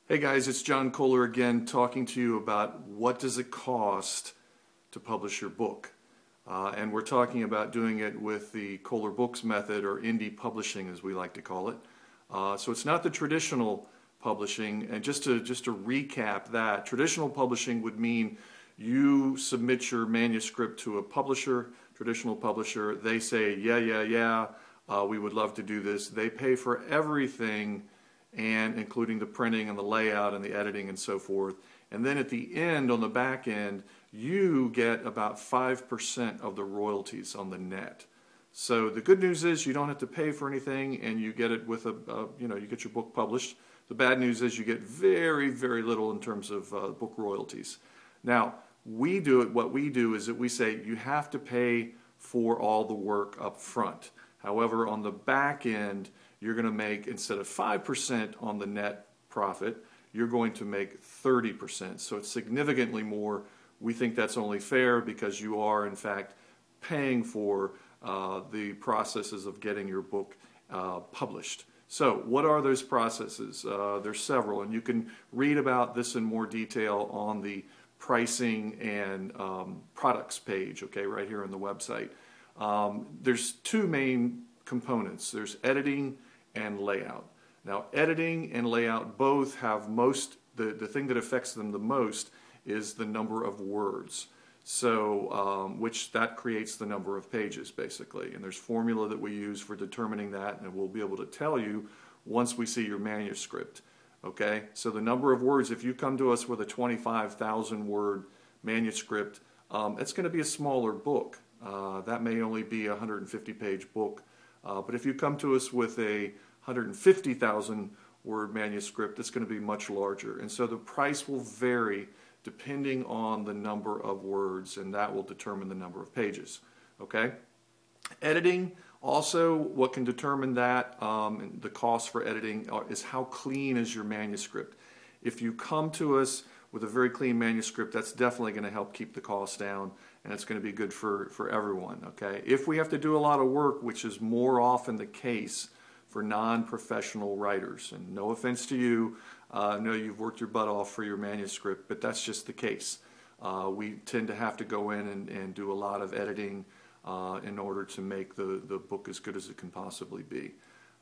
Hey guys, it's John Koehler again talking to you about what does it cost to publish your book. And we're talking about doing it with the Koehler Books method, or indie publishing as we like to call it. So it's not the traditional publishing, and just to recap that, traditional publishing would mean you submit your manuscript to a publisher, traditional publisher, they say yeah, we would love to do this. They pay for everything, and including the printing and the layout and the editing and so forth. And then at the end, on the back end, you get about 5% of the royalties on the net. So the good news is you don't have to pay for anything, and you get it with you get your book published. The bad news is you get very, very little in terms of book royalties. Now, what we do is that we say you have to pay for all the work up front. However, on the back end, you're going to make, instead of 5% on the net profit, you're going to make 30%. So it's significantly more. We think that's only fair because you are, in fact, paying for the processes of getting your book published. So what are those processes? There's several, and you can read about this in more detail on the pricing and products page, okay, right here on the website. There's two main components. There's editing and layout. Now, editing and layout both have the thing that affects them the most is the number of words. So, which that creates the number of pages, basically. And there's formula that we use for determining that, and we'll be able to tell you once we see your manuscript. Okay? So the number of words, if you come to us with a 25,000 word manuscript, it's going to be a smaller book. That may only be a 150-page book. But if you come to us with a 150,000 word manuscript, it's going to be much larger. And so the price will vary depending on the number of words, and that will determine the number of pages. Okay? Editing, also what can determine that, and the cost for editing, is how clean is your manuscript. If you come to us with a very clean manuscript, that's definitely going to help keep the cost down, and it's going to be good for everyone. Okay? If we have to do a lot of work, which is more often the case for non-professional writers, and no offense to you, I know you've worked your butt off for your manuscript, but that's just the case. We tend to have to go in and do a lot of editing in order to make the book as good as it can possibly be.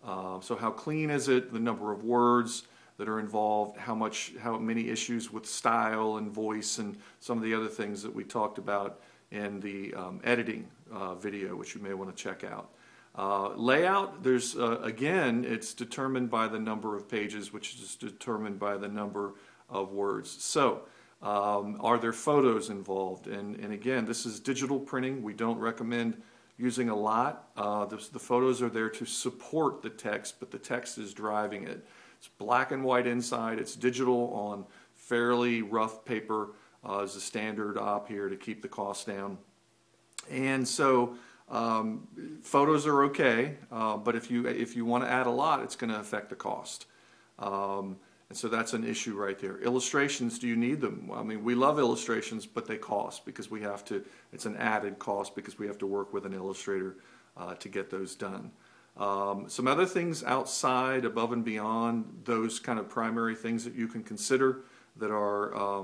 So how clean is it, the number of words that are involved, how many issues with style and voice, and some of the other things that we talked about in the editing video, which you may want to check out. Layout, there's again, it's determined by the number of pages, which is determined by the number of words. So are there photos involved? And again, this is digital printing. We don't recommend using a lot. The photos are there to support the text, but the text is driving it. It's black and white inside. It's digital on fairly rough paper as a standard op here to keep the cost down. And so photos are okay, but if you want to add a lot, it's going to affect the cost. And so that's an issue right there. Illustrations, do you need them? I mean, we love illustrations, but they cost because we have to, it's an added cost because we have to work with an illustrator to get those done. Some other things outside, above and beyond those kind of primary things that you can consider that are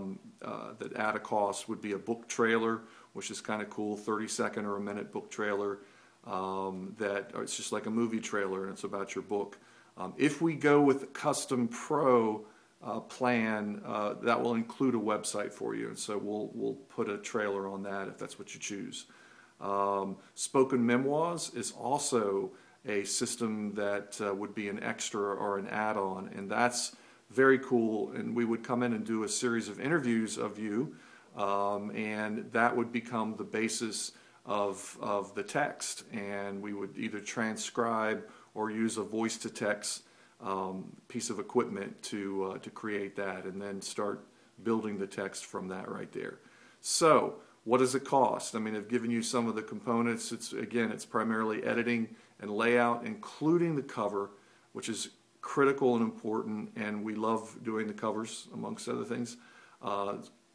that add a cost would be a book trailer, which is kind of cool, 30-second or a minute book trailer it's just like a movie trailer, and it's about your book. If we go with the Custom Pro plan, that will include a website for you, and so we'll put a trailer on that if that's what you choose. Spoken Memoirs is also a system that would be an extra or an add-on, and that's very cool, and we would come in and do a series of interviews of you, and that would become the basis of the text, and we would either transcribe or use a voice-to-text piece of equipment to create that, and then start building the text from that right there. So what does it cost? I mean, I've given you some of the components. It's primarily editing and layout, including the cover, which is critical and important, and we love doing the covers, amongst other things.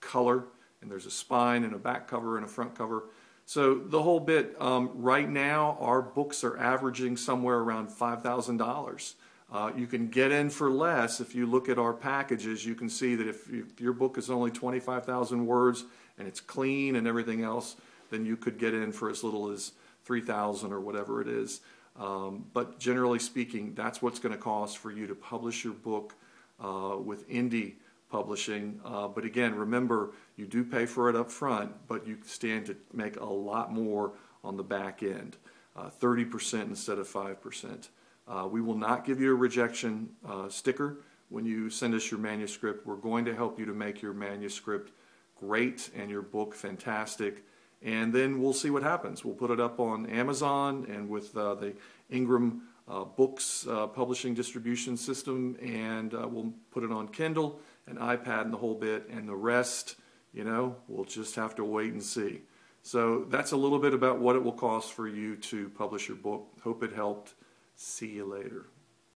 Color, and there's a spine and a back cover and a front cover. So the whole bit, right now our books are averaging somewhere around $5,000. You can get in for less. If you look at our packages, you can see that if your book is only 25,000 words and it's clean and everything else, then you could get in for as little as 3,000 or whatever it is. But generally speaking, that's what's going to cost for you to publish your book with indie publishing. But again, remember, you do pay for it up front, but you stand to make a lot more on the back end, 30% instead of 5%. We will not give you a rejection sticker when you send us your manuscript. We're going to help you to make your manuscript great and your book fantastic, and then we'll see what happens. We'll put it up on Amazon and with the Ingram Books publishing distribution system, and we'll put it on Kindle and iPad and the whole bit, and the rest, you know, we'll just have to wait and see. So that's a little bit about what it will cost for you to publish your book. Hope it helped. See you later.